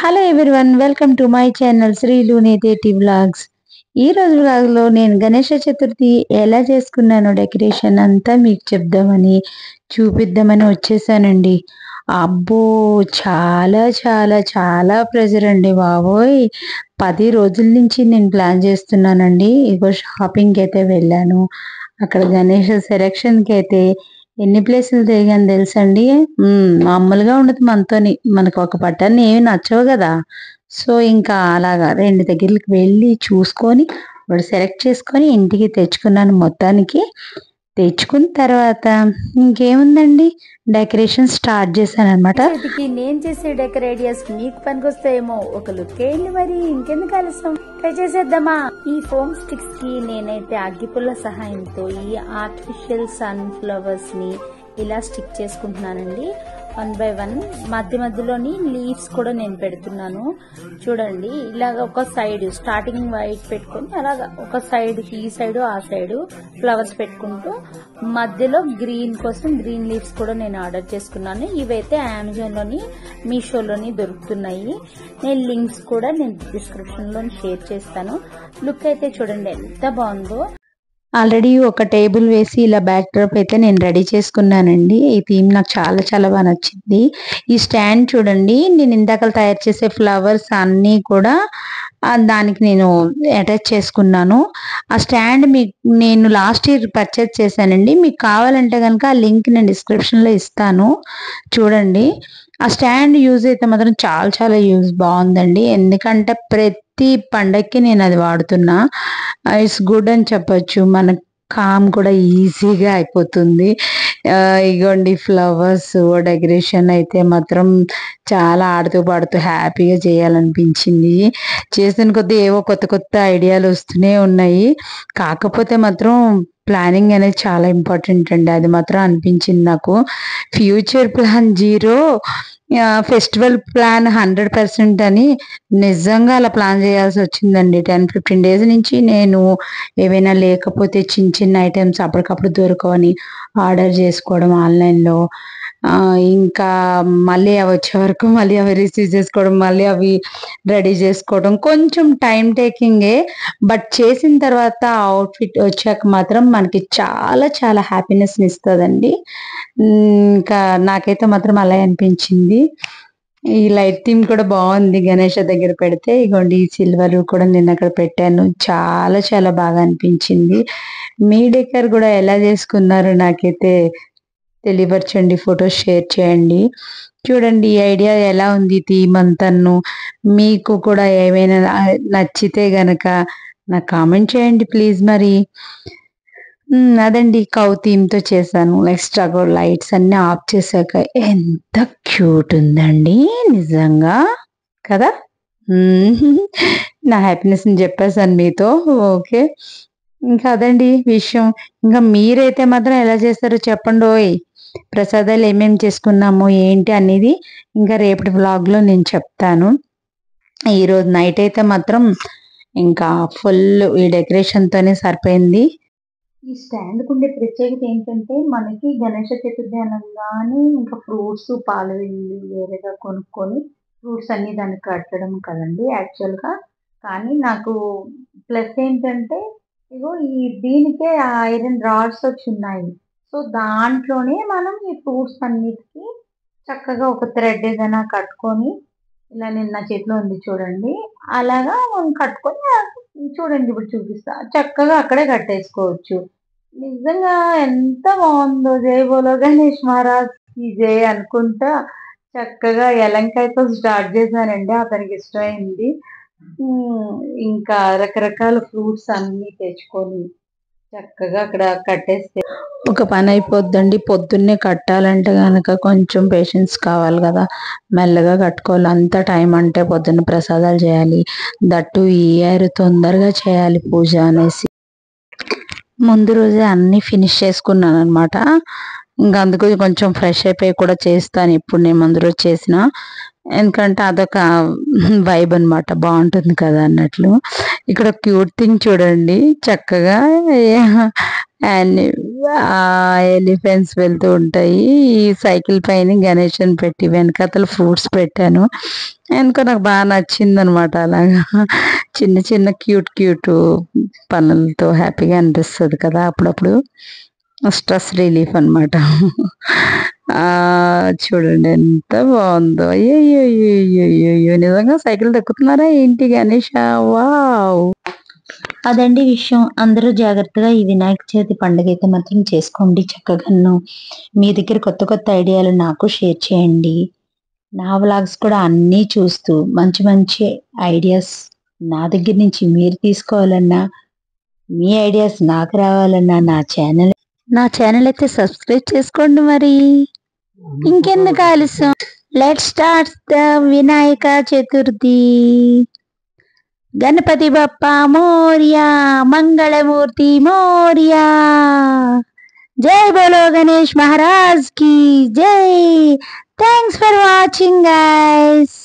Hello everyone, welcome to my channel Srilu నేటి vlogs. ఈ రోజు వ్లాగ్లో నేను గణేష చతుర్థి ఎలా చేసుకున్నానో డెకరేషన్ అంతా మీకు చెప్దామని చూపిద్దామని వచ్చేసానండి. అబ్బో, చాలా చాలా చాలా ప్రెజర్ అండి బాబోయ్. 10 రోజుల నుంచి నేను ప్లాన్ చేస్తున్నానండి. ఇగో షాపింగ్కి అయితే వెళ్ళాను. అక్కడ గణేష సెలక్షన్కి అయితే ఎన్ని ప్లేసులు తిరిగాను తెలుసండి. మామూలుగా ఉండదు మనతోని. మనకు ఒక పట్టాన్ని ఏమి నచ్చవు కదా. సో ఇంకా అలాగా 2 దగ్గరికి వెళ్ళి చూసుకొని వాడు సెలెక్ట్ చేసుకొని ఇంటికి తెచ్చుకున్నాను. మొత్తానికి తెచ్చుకున్న తర్వాత ఇంకేముందండి, డెకరేషన్ స్టార్ట్ చేశాను అనమాట. నేను చేసే డెకర్ ఐడియాస్ మీకు పనికొస్తాయేమో. ఒక లుక్ వేయండి, మరి ఇంకెందుకు ఆలస్యం, ట్రై చేసేద్దామా. ఈ ఫోమ్ స్టిక్స్ కి నేనైతే అగ్గిపుల్ల సహాయంతో ఈ ఆర్టిఫిషియల్ సన్ ఫ్లవర్స్ ని ఇలా స్టిక్ చేసుకుంటున్నానండి. 1 by 1 మధ్య మధ్యలోని లీవ్స్ కూడా నేను పెడుతున్నాను. చూడండి, ఇలాగ ఒక సైడ్ స్టార్టింగ్ వైట్ పెట్టుకుని అలాగా ఒక సైడ్, ఈ సైడ్ ఆ సైడ్ ఫ్లవర్స్ పెట్టుకుంటూ మధ్యలో గ్రీన్ కోసం గ్రీన్ లీవ్స్ కూడా నేను ఆర్డర్ చేసుకున్నాను. ఇవైతే అమెజాన్ లోని, మీషోలోని దొరుకుతున్నాయి. నేను లింక్స్ కూడా నేను డిస్క్రిప్షన్ లో షేర్ చేస్తాను. లుక్ అయితే చూడండి ఎంత బాగుందో. ఆల్రెడీ ఒక టేబుల్ వేసి ఇలా బ్యాక్ డ్రాప్ అయితే నేను రెడీ చేసుకున్నానండి. ఈ థీమ్ నాకు చాలా చాలా బాగా నచ్చింది. ఈ స్టాండ్ చూడండి, నేను ఇందాక తయారు చేసే ఫ్లవర్స్ అన్నీ కూడా దానికి నేను అటాచ్ చేసుకున్నాను. ఆ స్టాండ్ నేను లాస్ట్ ఇయర్ పర్చేజ్ చేశానండి. మీకు కావాలంటే కనుక ఆ లింక్ నేను డిస్క్రిప్షన్లో ఇస్తాను, చూడండి. ఆ స్టాండ్ యూజ్ అయితే మాత్రం చాలా చాలా యూజ్ బాగుందండి. ఎందుకంటే ప్రతి పండక్కి నేను అది వాడుతున్నా. ఇట్స్ గుడ్ అని చెప్పొచ్చు. మన కామ్ కూడా ఈజీగా అయిపోతుంది. ఇగోండి ఫ్లవర్స్ డెకరేషన్ అయితే మాత్రం చాలా ఆడుతూ పాడుతూ హ్యాపీగా చేయాలనిపించింది. చేసిన కొద్దీ ఏవో కొత్త కొత్త ఐడియాలు వస్తూనే ఉన్నాయి. కాకపోతే మాత్రం ప్లానింగ్ అనేది చాలా ఇంపార్టెంట్ అండి. అది మాత్రం అనిపించింది నాకు. ఫ్యూచర్ ప్లాన్ 0, ఫెస్టివల్ ప్లాన్ 100% అని నిజంగా అలా ప్లాన్ చేయాల్సి వచ్చిందండి. 10-15 డేస్ నుంచి నేను ఏవైనా లేకపోతే చిన్న చిన్న ఐటమ్స్ అప్పటికప్పుడు దొరకవని ఆర్డర్ చేసుకోవడం ఆన్లైన్లో. ఇంకా మళ్ళీ అవి వచ్చే వరకు మళ్ళీ అవి రిసీవ్ చేసుకోవడం, మళ్ళీ అవి రెడీ చేసుకోవడం కొంచెం టైం టేకింగే. బట్ చేసిన తర్వాత అవుట్ఫిట్ వచ్చాక మాత్రం మనకి చాలా చాలా హ్యాపీనెస్ని ఇస్తుందండి. ఇంకా నాకైతే మాత్రం అలా అనిపించింది. ఈ లైట్ థీమ్ కూడా బాగుంది. గణేష దగ్గర పెడితే ఇగోండి ఈ సిల్వర్ కూడా నేను అక్కడ పెట్టాను. చాలా చాలా బాగా అనిపించింది. మీ డెకర్ కూడా ఎలా చేసుకున్నారు నాకైతే తెలియపరచండి, ఫొటోస్ షేర్ చేయండి. చూడండి ఈ ఐడియా ఎలా ఉంది, థీమ్ అంతాను. మీకు కూడా ఏమైనా నచ్చితే గనక నాకు కామెంట్ చేయండి ప్లీజ్. మరి అదండి, కౌ థీమ్తో చేశాను. ఎక్స్ట్రా లైట్స్ అన్ని ఆఫ్ చేశాక ఎంత క్యూట్ ఉందండి నిజంగా కదా. నా హ్యాపీనెస్ని చెప్పేసాను మీతో. ఓకే, ఇంకా అదండి విషయం. ఇంకా మీరైతే మాత్రం ఎలా చేస్తారో చెప్పండి. ఓయ్, ప్రసాదాలు ఏమేమి చేసుకున్నాము ఏంటి అనేది ఇంకా రేపటి వ్లాగ్లో నేను చెప్తాను. ఈరోజు నైట్ అయితే మాత్రం ఇంకా ఫుల్ ఈ డెకరేషన్తోనే సరిపోయింది. ఈ స్టాండ్కి ఉండే ప్రత్యేకత ఏంటంటే, మనకి గణేష చతుర్థి అనగానే ఇంకా ఫ్రూట్స్, పాలు వెళ్ళి వేరేగా కొనుక్కొని ఫ్రూట్స్ అన్ని దానికి కట్టడం కదండి యాక్చువల్గా. కానీ నాకు ప్లస్ ఏంటంటే, ఇగో దీనికే ఐరన్ రాడ్స్ వచ్చి ఉన్నాయి. సో దాంట్లోనే మనం ఈ ఫ్రూట్స్ అన్నిటికీ చక్కగా ఒక థ్రెడ్ ఏదైనా కట్టుకొని, ఇలా నేను నా చేతిలో ఉంది చూడండి, అలాగా మనం కట్టుకొని చూడండి ఇప్పుడు చూపిస్తా, చక్కగా అక్కడే కట్టేసుకోవచ్చు. నిజంగా ఎంత బాగుందో. జై బోలో గణేష్ మహారాజ్ కి జై అనుకుంటా చక్కగా ఎలంకాయతో స్టార్ట్ చేశానండి. అతనికి ఇష్టమైంది. ఇంకా రకరకాల ఫ్రూట్స్ అన్ని తెచ్చుకొని చక్కగా అక్కడ కట్టేస్తే ఒక పని అయిపోద్దండి. పొద్దున్నే కట్టాలంటే కనుక కొంచెం పేషెన్స్ కావాలి కదా, మెల్లగా కట్టుకోవాలి. అంత టైం అంటే పొద్దున్న ప్రసాదాలు చేయాలి, దట్టు ఈ ఇయర్ తొందరగా చేయాలి పూజ అనేసి ముందు రోజే అన్ని ఫినిష్ చేసుకున్నాను అనమాట. ఇంకా అందుకు కొంచెం ఫ్రెష్ అయిపోయి కూడా చేస్తాను ఇప్పుడు నేను ముందు రోజు చేసిన. ఎందుకంటే అదొక వైబ్ అనమాట, బాగుంటుంది కదా అన్నట్లు. ఇక్కడ క్యూట్ థింగ్ చూడండి, చక్కగా అండ్ ఎలిఫెంట్స్ వెళ్తూ ఉంటాయి. ఈ సైకిల్ పైన గణేషన్ పెట్టి వెనకాతల ఫ్రూట్స్ పెట్టాను. ఎందుకో నాకు బాగా నచ్చింది అనమాట. అలాగా చిన్న చిన్న క్యూట్ పనులతో హ్యాపీగా అనిపిస్తుంది కదా అప్పుడప్పుడు. స్ట్రెస్ రిలీఫ్ అనమాట. చూడండి ఎంత బాగుందో. అయ్యో నిజంగా సైకిల్ దక్కుతున్నారా ఏంటి గణేష? వావ్! అదండి విషయం. అందరూ జాగ్రత్తగా ఈ వినాయక చవితి పండుగ అయితే మాత్రం చేసుకోండి చక్కగాను. మీ దగ్గర కొత్త ఐడియాలు నాకు షేర్ చేయండి. నా వ్లాగ్స్ కూడా అన్నీ చూస్తూ మంచి మంచి ఐడియాస్ నా దగ్గర నుంచి మీరు తీసుకోవాలన్నా, మీ ఐడియాస్ నాకు రావాలన్నా నా ఛానల్ అయితే సబ్స్క్రైబ్ చేసుకోండి మరి. ఇంకెందుకు ఆలస్యం, let's start the Vinayaka Chaturthi. Ganapati Bappa Morya, Mangalmurti Morya. జై బోలో గణేష్ మహారాజ్ కి జై. Thanks for watching guys.